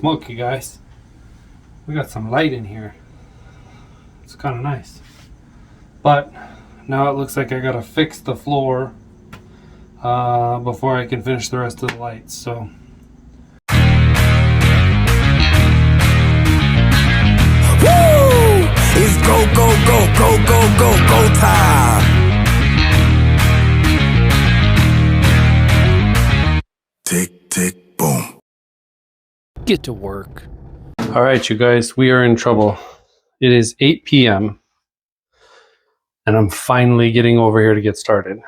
Look, you guys, we got some light in here. It's kind of nice. But now it looks like I gotta fix the floor before I can finish the rest of the lights. So woo! It's go, go, go, go, go, go, go time. Tick, tick, boom. get to work. All right, you guys, we are in trouble. It is 8 p.m. and I'm finally getting over here to get started.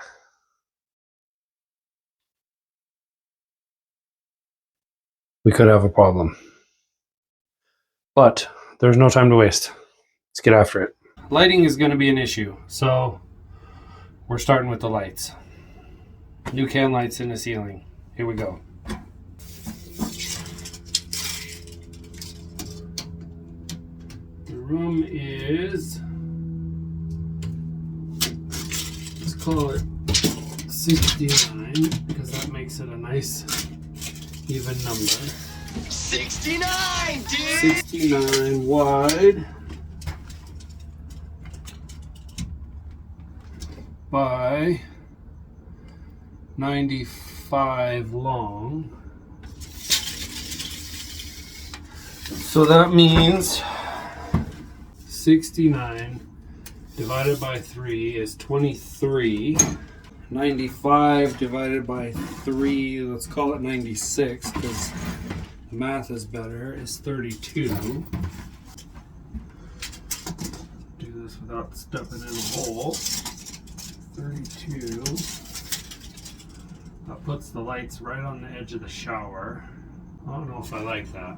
We could have a problem. But there's no time to waste. Let's get after it. Lighting is going to be an issue, so we're starting with the lights. New can lights in the ceiling. Here we go. The room is, let's call it 69 because that makes it a nice even number. 69, dude! 69 wide by 95 long. So that means 69 divided by 3 is 23. 95 divided by 3, let's call it 96 because math is better, is 32. Do this without stepping in a hole. 32. That puts the lights right on the edge of the shower. I don't know if I like that.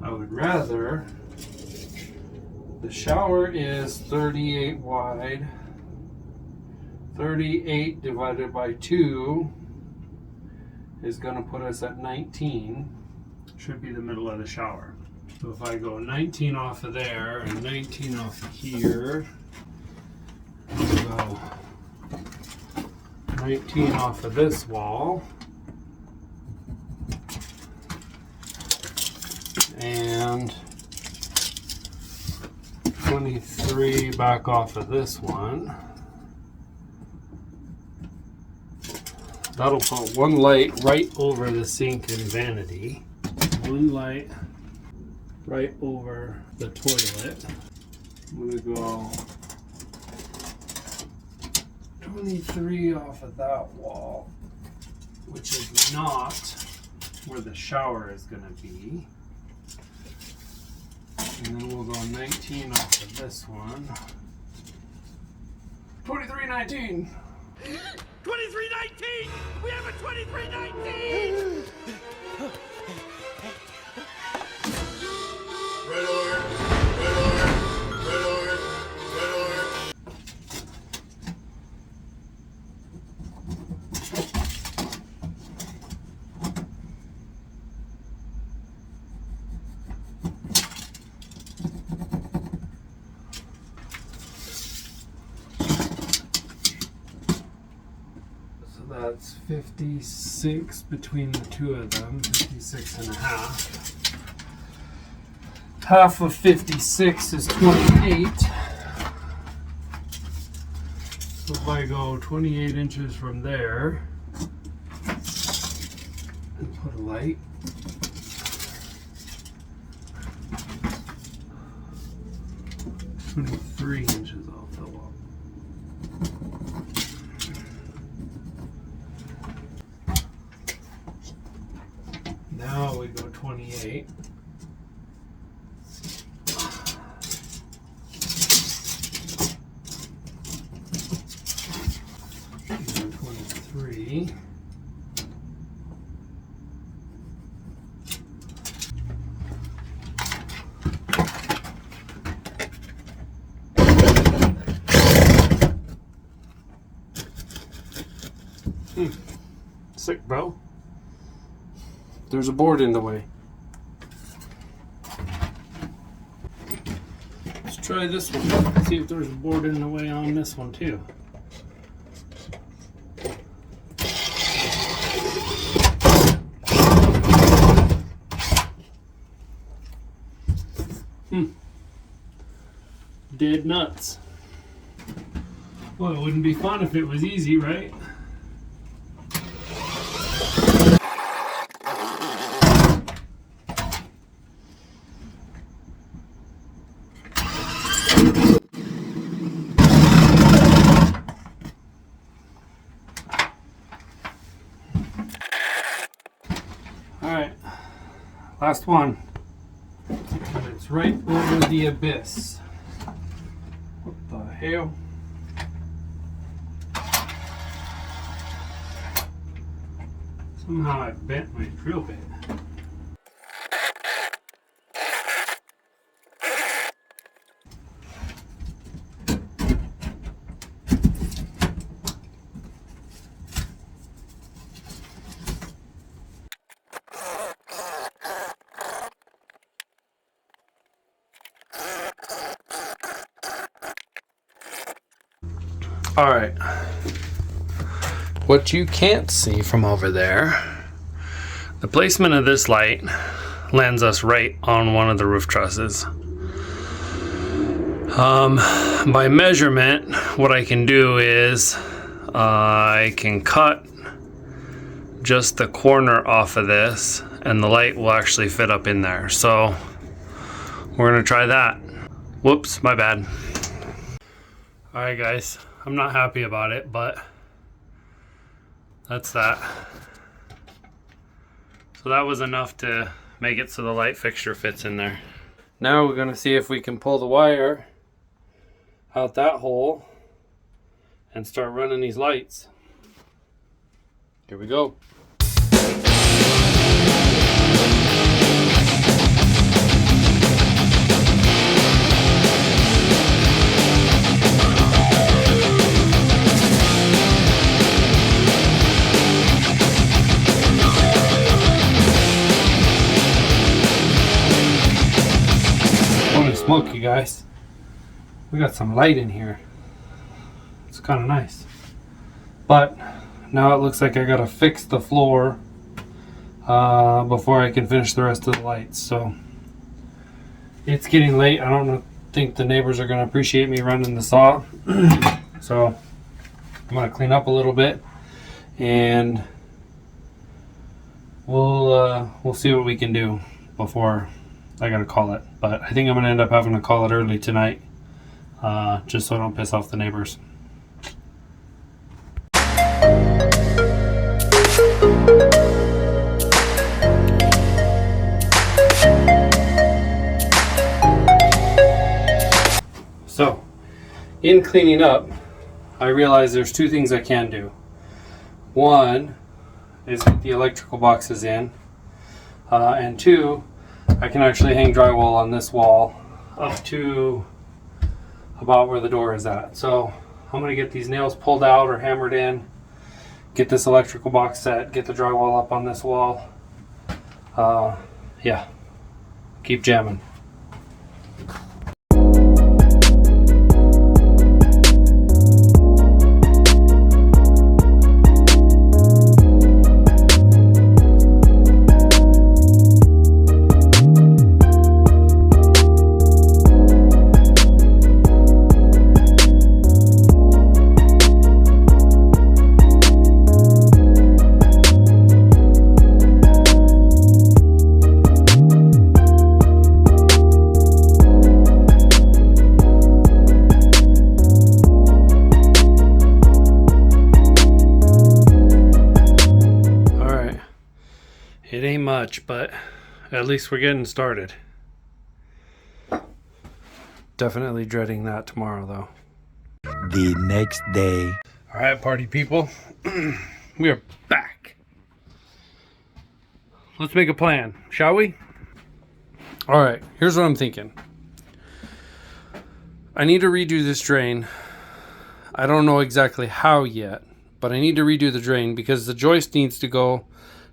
I would rather, the shower is 38 wide. 38 divided by 2 is going to put us at 19. Should be the middle of the shower. So if I go 19 off of there and 19 off of here, go 19 off of this wall, and 23 back off of this one. That'll put one light right over the sink and vanity. One light right over the toilet. I'm gonna go 23 off of that wall, which is not where the shower is gonna be. And then we'll go 19 off of this one. 2319. 2319! We have a 2319! Red alert! Red alert! Red alert! Red alert! That's 56 between the two of them, 56 and a half. Half of 56 is 28. So if I go 28 inches from there and put a light, "23 inches off the wall." Now we go 28. And 23. Sick, bro. There's a board in the way. Let's try this one. See if there's a board in the way on this one too. Dead nuts. Well, it wouldn't be fun if it was easy, right? Alright, last one. And it's right over the abyss. What the hell? Somehow I bent my drill bit. All right, what you can't see from over there, the placement of this light lands us right on one of the roof trusses. By measurement, what I can do is I can cut just the corner off of this and the light will actually fit up in there. So we're gonna try that. Whoops, my bad. All right guys, I'm not happy about it, but that's that. So that was enough to make it so the light fixture fits in there. Now we're gonna see if we can pull the wire out that hole and start running these lights. Here we go. Smoke, you guys. We got some light in here. It's kind of nice. But now it looks like I gotta fix the floor before I can finish the rest of the lights. So it's getting late. I don't think the neighbors are gonna appreciate me running the saw. So I'm gonna clean up a little bit and we'll see what we can do before I gotta call it. But I think I'm gonna end up having to call it early tonight, just so I don't piss off the neighbors. So, in cleaning up, I realized there's two things I can do. One is get the electrical boxes in, and two, I can actually hang drywall on this wall up to about where the door is at. So I'm going to get these nails pulled out or hammered in, get this electrical box set, get the drywall up on this wall. Yeah, keep jamming. It ain't much, but at least we're getting started. Definitely dreading that tomorrow, though. The next day. All right, party people. We are back. Let's make a plan, shall we? All right, here's what I'm thinking. I need to redo this drain. I don't know exactly how yet, but I need to redo the drain because the joist needs to go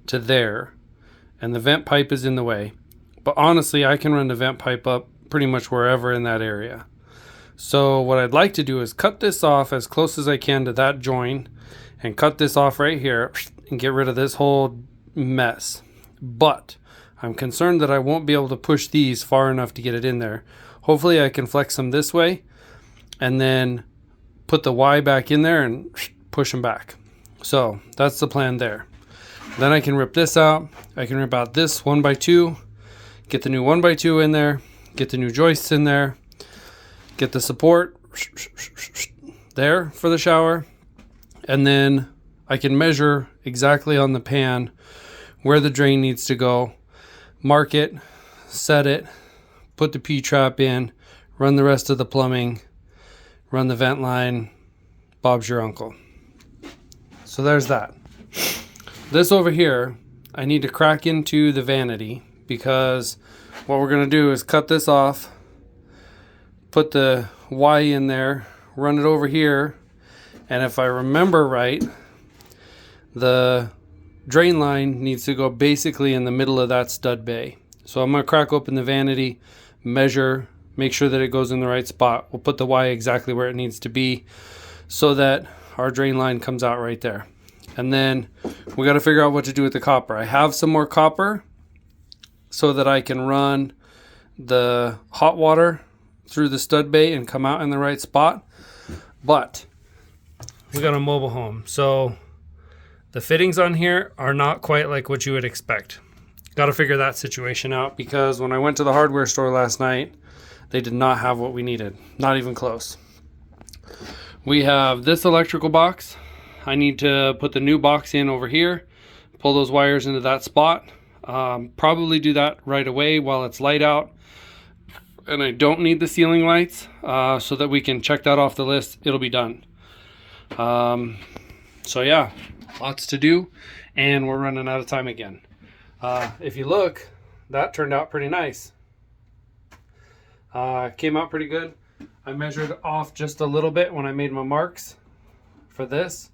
to there. And the vent pipe is in the way. But honestly, I can run the vent pipe up pretty much wherever in that area. So what I'd like to do is cut this off as close as I can to that joint and cut this off right here and get rid of this whole mess. But I'm concerned that I won't be able to push these far enough to get it in there. Hopefully I can flex them this way and then put the Y back in there and push them back. So that's the plan there. Then I can rip this out. I can rip out this 1x2, get the new 1x2 in there, get the new joists in there, get the support there for the shower. And then I can measure exactly on the pan where the drain needs to go, mark it, set it, put the P-trap in, run the rest of the plumbing, run the vent line. Bob's your uncle. So there's that. This over here, I need to crack into the vanity, because what we're going to do is cut this off, put the Y in there, run it over here, and if I remember right, the drain line needs to go basically in the middle of that stud bay. So I'm going to crack open the vanity, measure, make sure that it goes in the right spot. We'll put the Y exactly where it needs to be so that our drain line comes out right there. And then we got to figure out what to do with the copper. I have some more copper so that I can run the hot water through the stud bay and come out in the right spot. But we got a mobile home, so the fittings on here are not quite like what you would expect. Got to figure that situation out, because when I went to the hardware store last night, they did not have what we needed. Not even close. We have this electrical box. I need to put the new box in over here, pull those wires into that spot. Probably do that right away while it's light out. And I don't need the ceiling lights, so that we can check that off the list. It'll be done. So yeah, lots to do, and we're running out of time again. If you look, that turned out pretty nice. Came out pretty good. I measured off just a little bit when I made my marks for this.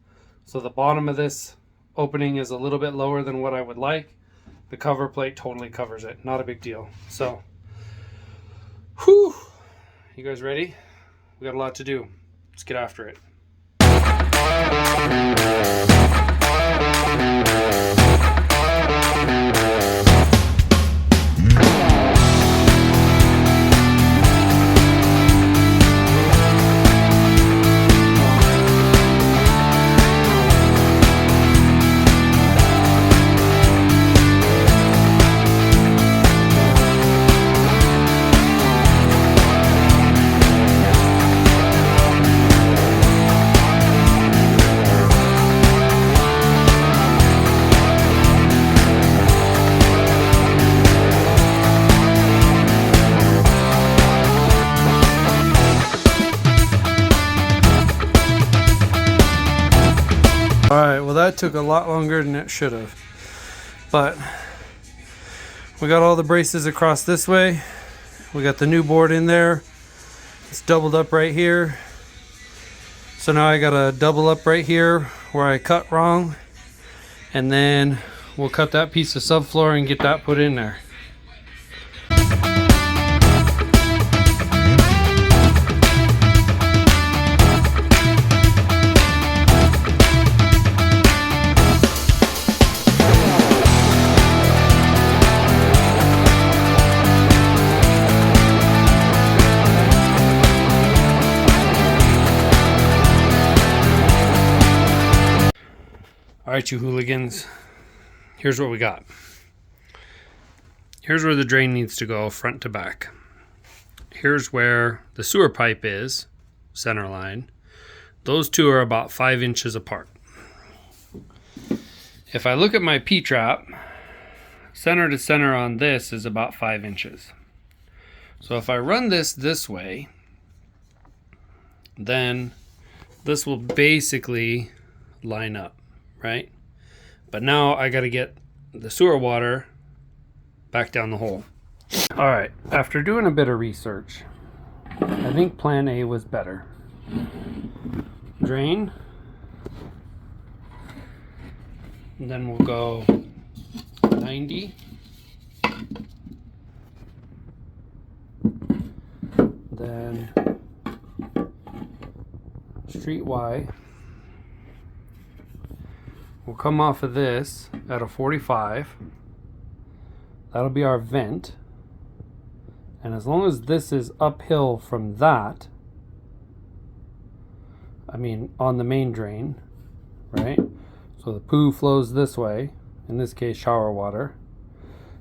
So the bottom of this opening is a little bit lower than what I would like. The cover plate totally covers it. Not a big deal. So, whew. You guys ready? We got a lot to do. Let's get after it. Alright, well that took a lot longer than it should have. But we got all the braces across this way. We got the new board in there. It's doubled up right here. So now I got a double up right here where I cut wrong. And then we'll cut that piece of subfloor and get that put in there. Alright, you hooligans, here's what we got. Here's where the drain needs to go, front to back. Here's where the sewer pipe is, center line. Those two are about 5 inches apart. If I look at my P-trap, center to center on this is about 5 inches. So if I run this way, then this will basically line up. Right? But now I got to get the sewer water back down the hole. All right, after doing a bit of research, I think plan A was better. Drain. And then we'll go 90. Then street Y. We'll come off of this at a 45. That'll be our vent. And as long as this is uphill from that, I mean on the main drain, right? So the poo flows this way, in this case shower water.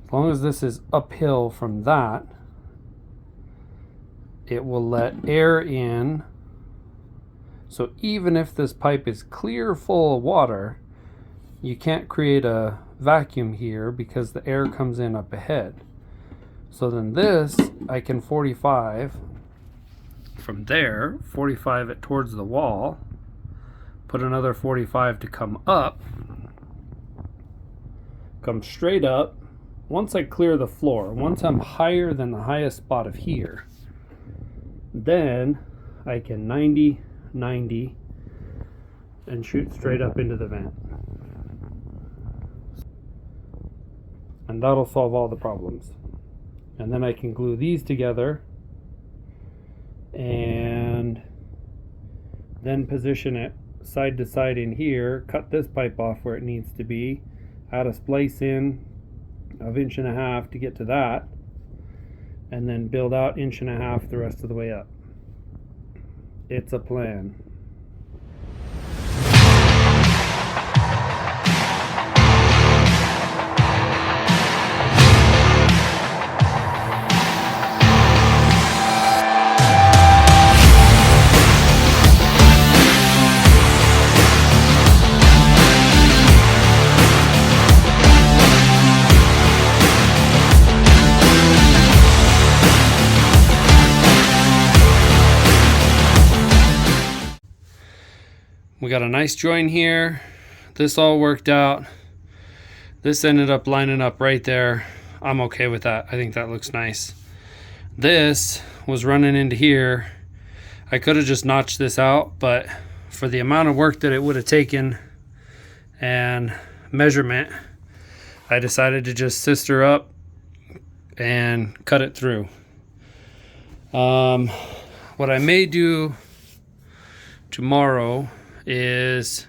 As long as this is uphill from that, it will let air in. So even if this pipe is clear full of water, you can't create a vacuum here because the air comes in up ahead. So then this, I can 45 from there, 45 it towards the wall, put another 45 to come up, come straight up. Once I clear the floor, once I'm higher than the highest spot of here, then I can 90, 90 and shoot straight up into the vent. And that'll solve all the problems. And then I can glue these together and then position it side to side in here, cut this pipe off where it needs to be, add a splice in of 1.5 inches to get to that, and then build out 1.5 inches the rest of the way up. It's a plan. We got a nice join here. This all worked out. This ended up lining up right there. I'm okay with that. I think that looks nice. This was running into here. I could have just notched this out, but for the amount of work that it would have taken and measurement, I decided to just sister up and cut it through. What I may do tomorrow is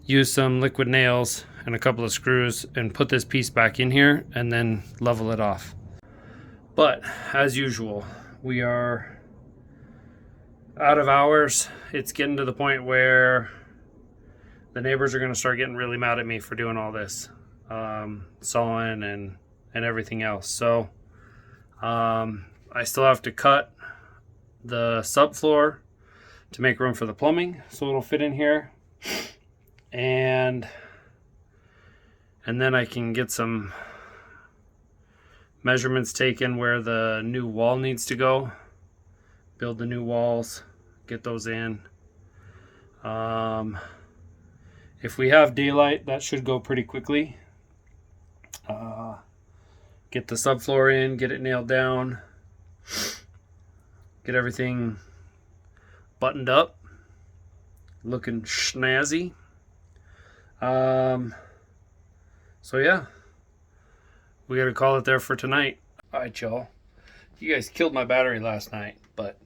use some liquid nails and a couple of screws and put this piece back in here and then level it off. But as usual, we are out of hours. It's getting to the point where the neighbors are going to start getting really mad at me for doing all this sawing and everything else. So I still have to cut the subfloor to make room for the plumbing so it'll fit in here, and then I can get some measurements taken where the new wall needs to go, build the new walls, get those in. If we have daylight, that should go pretty quickly. Get the subfloor in, get it nailed down, get everything buttoned up, looking snazzy. So yeah, we gotta call it there for tonight. All right, y'all. You guys killed my battery last night, but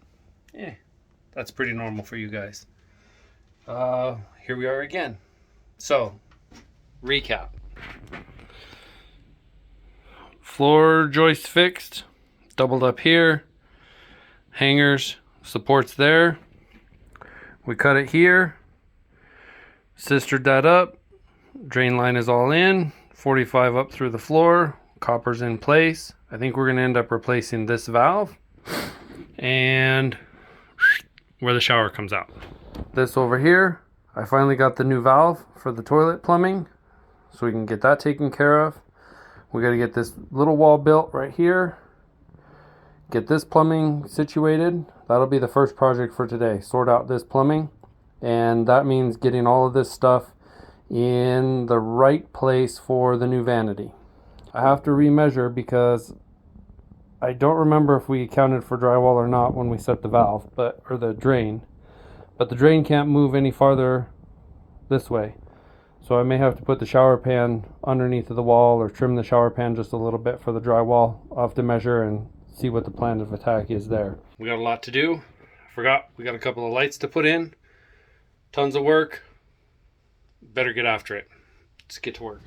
that's pretty normal for you guys. Here we are again. So, recap. Floor joist fixed, doubled up here, hangers, supports there. We cut it here, sistered that up, drain line is all in, 45 up through the floor, copper's in place. I think we're going to end up replacing this valve and where the shower comes out. This over here, I finally got the new valve for the toilet plumbing, so we can get that taken care of. We got to get this little wall built right here, get this plumbing situated. That'll be the first project for today. Sort out this plumbing, and that means getting all of this stuff in the right place for the new vanity. I have to remeasure because I don't remember if we accounted for drywall or not when we set the valve, or the drain. But the drain can't move any farther this way. So I may have to put the shower pan underneath of the wall or trim the shower pan just a little bit for the drywall. I'll have to measure and see what the plan of attack is there. We got a lot to do. I forgot we got a couple of lights to put in. Tons of work. Better get after it. Let's get to work.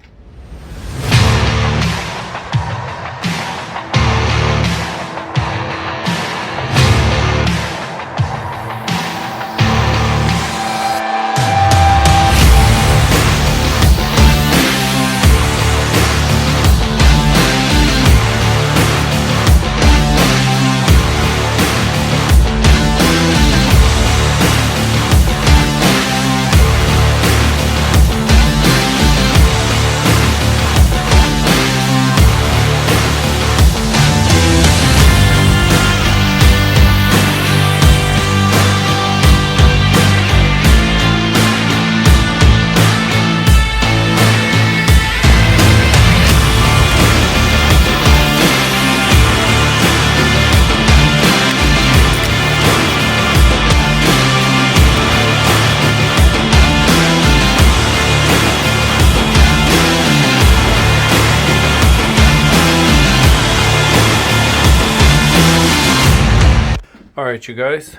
Alright, you guys.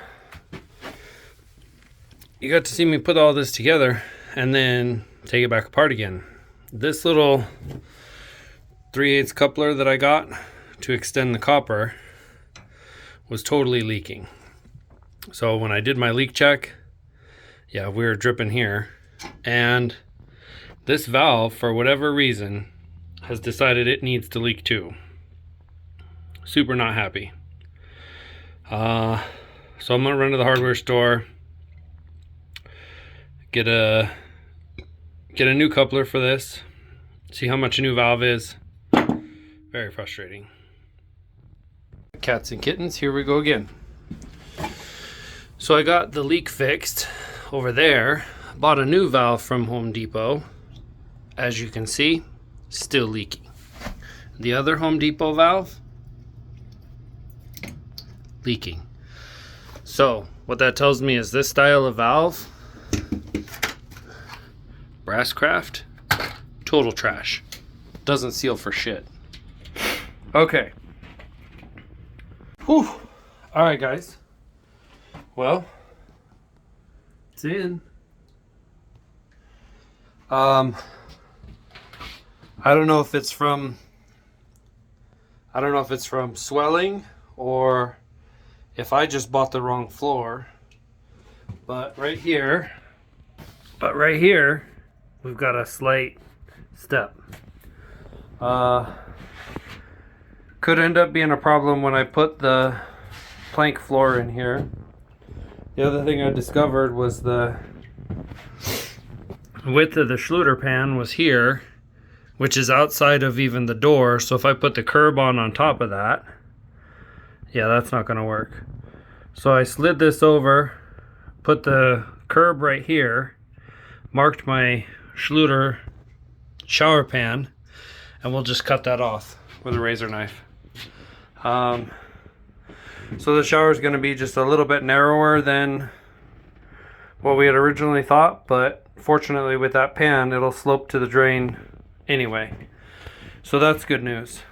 You got to see me put all this together and then take it back apart again. This little 3/8 coupler that I got to extend the copper was totally leaking. So when I did my leak check, yeah, we were dripping here. And this valve, for whatever reason, has decided it needs to leak too. Super not happy. So I'm gonna run to the hardware store, get a new coupler for this, see how much a new valve is. Very frustrating. Cats and kittens, here we go again. So I got the leak fixed over there, bought a new valve from Home Depot. As you can see, still leaking. The other Home Depot valve, leaking. So what that tells me is this style of valve, Brasscraft, total trash. Doesn't seal for shit. Okay. Whew. All right, guys. Well, it's in. I don't know if it's from swelling or if I just bought the wrong floor. But right here, we've got a slight step. Could end up being a problem when I put the plank floor in here. The other thing I discovered was the width of the Schluter pan was here, which is outside of even the door. So if I put the curb on top of that, yeah, that's not gonna work. So I slid this over, put the curb right here, marked my Schluter shower pan, and we'll just cut that off with a razor knife. So the shower is going to be just a little bit narrower than what we had originally thought, but fortunately with that pan it'll slope to the drain anyway, so that's good news.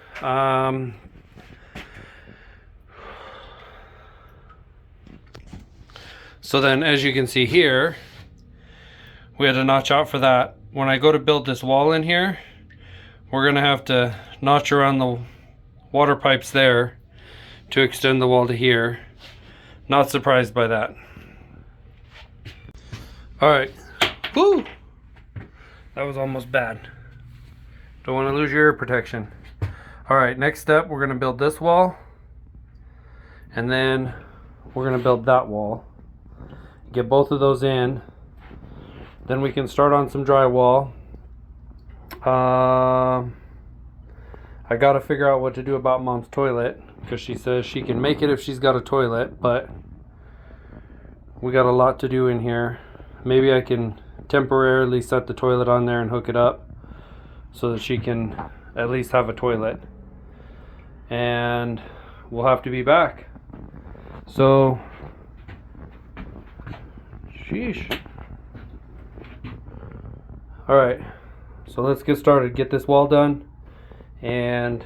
So then, as you can see here, we had to notch out for that. When I go to build this wall in here, we're gonna have to notch around the water pipes there to extend the wall to here. Not surprised by that. All right. Woo! That was almost bad. Don't want to lose your ear protection. All right, next step, we're gonna build this wall, and then we're gonna build that wall. Get both of those in, then we can start on some drywall. I gotta figure out what to do about Mom's toilet, because she says she can make it if she's got a toilet, but we got a lot to do in here. Maybe I can temporarily set the toilet on there and hook it up so that she can at least have a toilet, and we'll have to be back. So sheesh. All right, so let's get started, get this wall done, and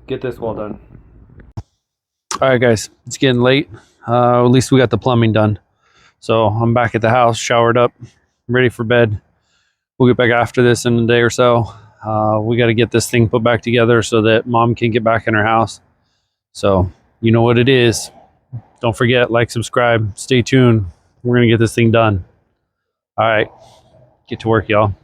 get this wall done. All right, guys, it's getting late. At least we got the plumbing done. So I'm back at the house, showered up, ready for bed. We'll get back after this in a day or so. We got to get this thing put back together so that Mom can get back in her house. So you know what it is. Don't forget, like, subscribe, stay tuned. We're going to get this thing done. All right, get to work, y'all.